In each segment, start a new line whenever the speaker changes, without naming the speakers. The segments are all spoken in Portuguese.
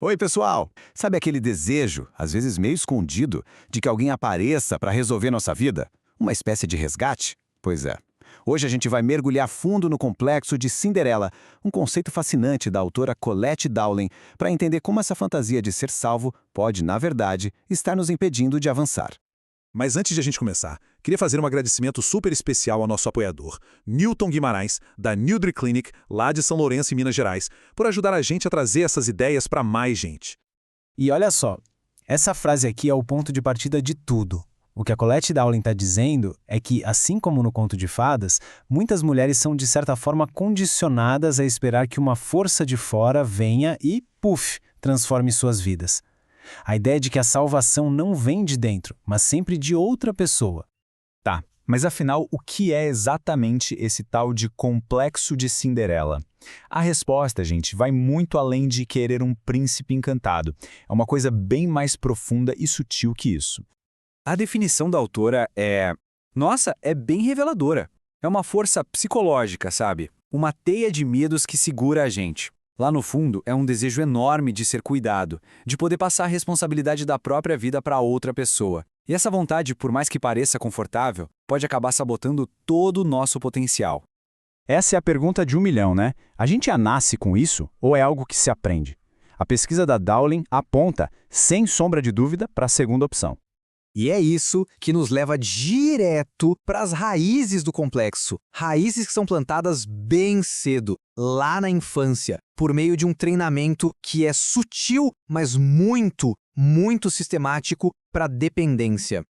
Oi, pessoal! Sabe aquele desejo, às vezes meio escondido, de que alguém apareça para resolver nossa vida? Uma espécie de resgate? Pois é. Hoje a gente vai mergulhar fundo no complexo de Cinderela, um conceito fascinante da autora Colette Dowling, para entender como essa fantasia de ser salvo pode, na verdade, estar nos impedindo de avançar.
Mas antes de a gente começar, queria fazer um agradecimento super especial ao nosso apoiador, Newton Guimarães, da Nutri Clinic, lá de São Lourenço, em Minas Gerais, por ajudar a gente a trazer essas ideias para mais gente.
E olha só, essa frase aqui é o ponto de partida de tudo. O que a Colette Dowling está dizendo é que, assim como no conto de fadas, muitas mulheres são de certa forma condicionadas a esperar que uma força de fora venha e, puf, transforme suas vidas. A ideia de que a salvação não vem de dentro, mas sempre de outra pessoa.
Tá, mas afinal, o que é exatamente esse tal de complexo de Cinderela? A resposta, gente, vai muito além de querer um príncipe encantado. É uma coisa bem mais profunda e sutil que isso.
A definição da autora Nossa, é bem reveladora. É uma força psicológica, sabe? Uma teia de medos que segura a gente. Lá no fundo, é um desejo enorme de ser cuidado, de poder passar a responsabilidade da própria vida para outra pessoa. E essa vontade, por mais que pareça confortável, pode acabar sabotando todo o nosso potencial.
Essa é a pergunta de 1 milhão, né? A gente já nasce com isso ou é algo que se aprende? A pesquisa da Dowling aponta, sem sombra de dúvida, para a segunda opção.
E é isso que nos leva direto para as raízes do complexo. Raízes que são plantadas bem cedo, lá na infância, por meio de um treinamento que é sutil, mas muito, muito sistemático para dependência.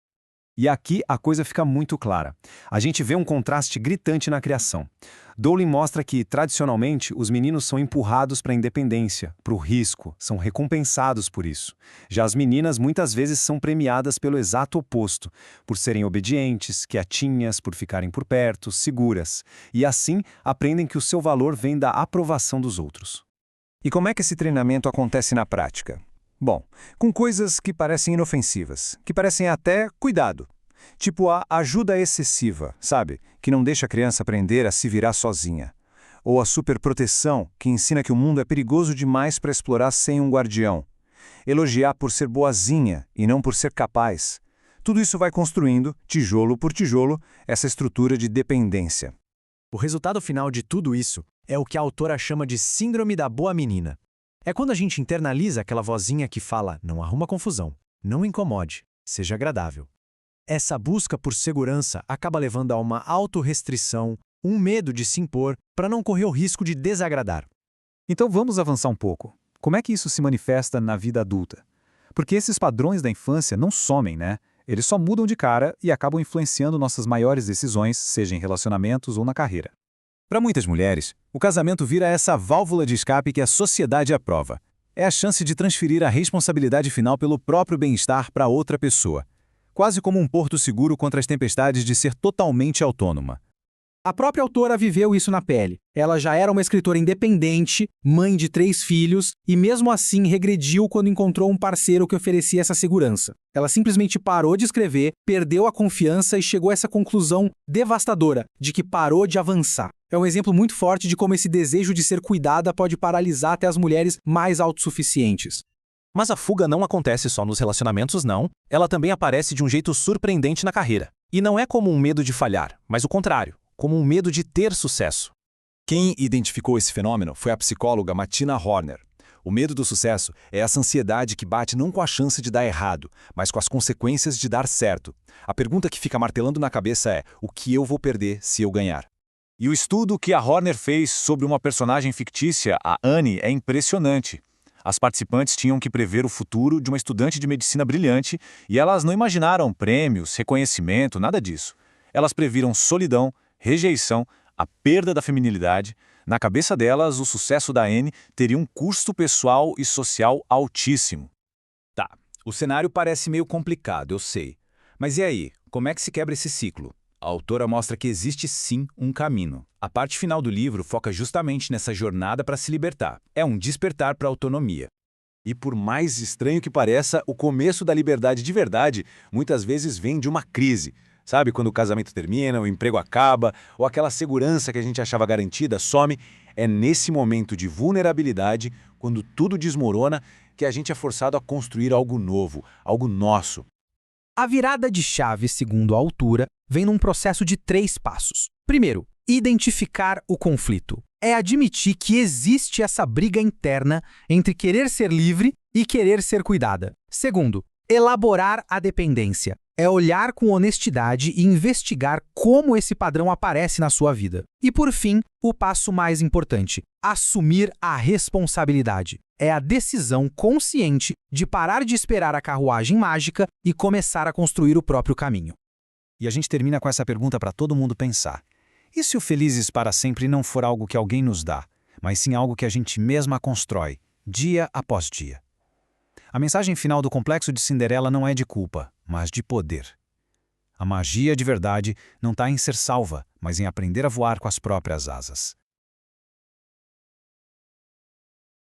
E aqui a coisa fica muito clara. A gente vê um contraste gritante na criação. Dowling mostra que, tradicionalmente, os meninos são empurrados para a independência, para o risco, são recompensados por isso. Já as meninas muitas vezes são premiadas pelo exato oposto, por serem obedientes, quietinhas, por ficarem por perto, seguras. E assim aprendem que o seu valor vem da aprovação dos outros.
E como é que esse treinamento acontece na prática? Bom, com coisas que parecem inofensivas, que parecem até cuidado. Tipo a ajuda excessiva, sabe? Que não deixa a criança aprender a se virar sozinha. Ou a superproteção, que ensina que o mundo é perigoso demais para explorar sem um guardião. Elogiar por ser boazinha e não por ser capaz. Tudo isso vai construindo, tijolo por tijolo, essa estrutura de dependência.
O resultado final de tudo isso é o que a autora chama de síndrome da boa menina. É quando a gente internaliza aquela vozinha que fala, não arruma confusão, não incomode, seja agradável. Essa busca por segurança acaba levando a uma autorrestrição, um medo de se impor para não correr o risco de desagradar.
Então vamos avançar um pouco. Como é que isso se manifesta na vida adulta? Porque esses padrões da infância não somem, né? Eles só mudam de cara e acabam influenciando nossas maiores decisões, seja em relacionamentos ou na carreira.
Para muitas mulheres, o casamento vira essa válvula de escape que a sociedade aprova. É a chance de transferir a responsabilidade final pelo próprio bem-estar para outra pessoa. Quase como um porto seguro contra as tempestades de ser totalmente autônoma.
A própria autora viveu isso na pele. Ela já era uma escritora independente, mãe de 3 filhos, e mesmo assim regrediu quando encontrou um parceiro que oferecia essa segurança. Ela simplesmente parou de escrever, perdeu a confiança e chegou a essa conclusão devastadora de que parou de avançar. É um exemplo muito forte de como esse desejo de ser cuidada pode paralisar até as mulheres mais autossuficientes.
Mas a fuga não acontece só nos relacionamentos, não. Ela também aparece de um jeito surpreendente na carreira. E não é como um medo de falhar, mas o contrário, como um medo de ter sucesso.
Quem identificou esse fenômeno foi a psicóloga Martina Horner. O medo do sucesso é essa ansiedade que bate não com a chance de dar errado, mas com as consequências de dar certo. A pergunta que fica martelando na cabeça é: o que eu vou perder se eu ganhar?
E o estudo que a Horner fez sobre uma personagem fictícia, a Annie, é impressionante. As participantes tinham que prever o futuro de uma estudante de medicina brilhante e elas não imaginaram prêmios, reconhecimento, nada disso. Elas previram solidão, rejeição, a perda da feminilidade. Na cabeça delas, o sucesso da Anne teria um custo pessoal e social altíssimo.
Tá, o cenário parece meio complicado, eu sei. Mas e aí, como é que se quebra esse ciclo? A autora mostra que existe sim um caminho. A parte final do livro foca justamente nessa jornada para se libertar. É um despertar para a autonomia.
E por mais estranho que pareça, o começo da liberdade de verdade muitas vezes vem de uma crise. Sabe, quando o casamento termina, o emprego acaba, ou aquela segurança que a gente achava garantida some, é nesse momento de vulnerabilidade, quando tudo desmorona, que a gente é forçado a construir algo novo, algo nosso.
A virada de chave, segundo a autora, vem num processo de 3 passos. Primeiro, identificar o conflito. É admitir que existe essa briga interna entre querer ser livre e querer ser cuidada. Segundo, elaborar a dependência. É olhar com honestidade e investigar como esse padrão aparece na sua vida. E por fim, o passo mais importante, assumir a responsabilidade. É a decisão consciente de parar de esperar a carruagem mágica e começar a construir o próprio caminho.
E a gente termina com essa pergunta para todo mundo pensar. E se o Felizes para Sempre não for algo que alguém nos dá, mas sim algo que a gente mesma constrói, dia após dia? A mensagem final do Complexo de Cinderela não é de culpa, mas de poder. A magia de verdade não está em ser salva, mas em aprender a voar com as próprias asas.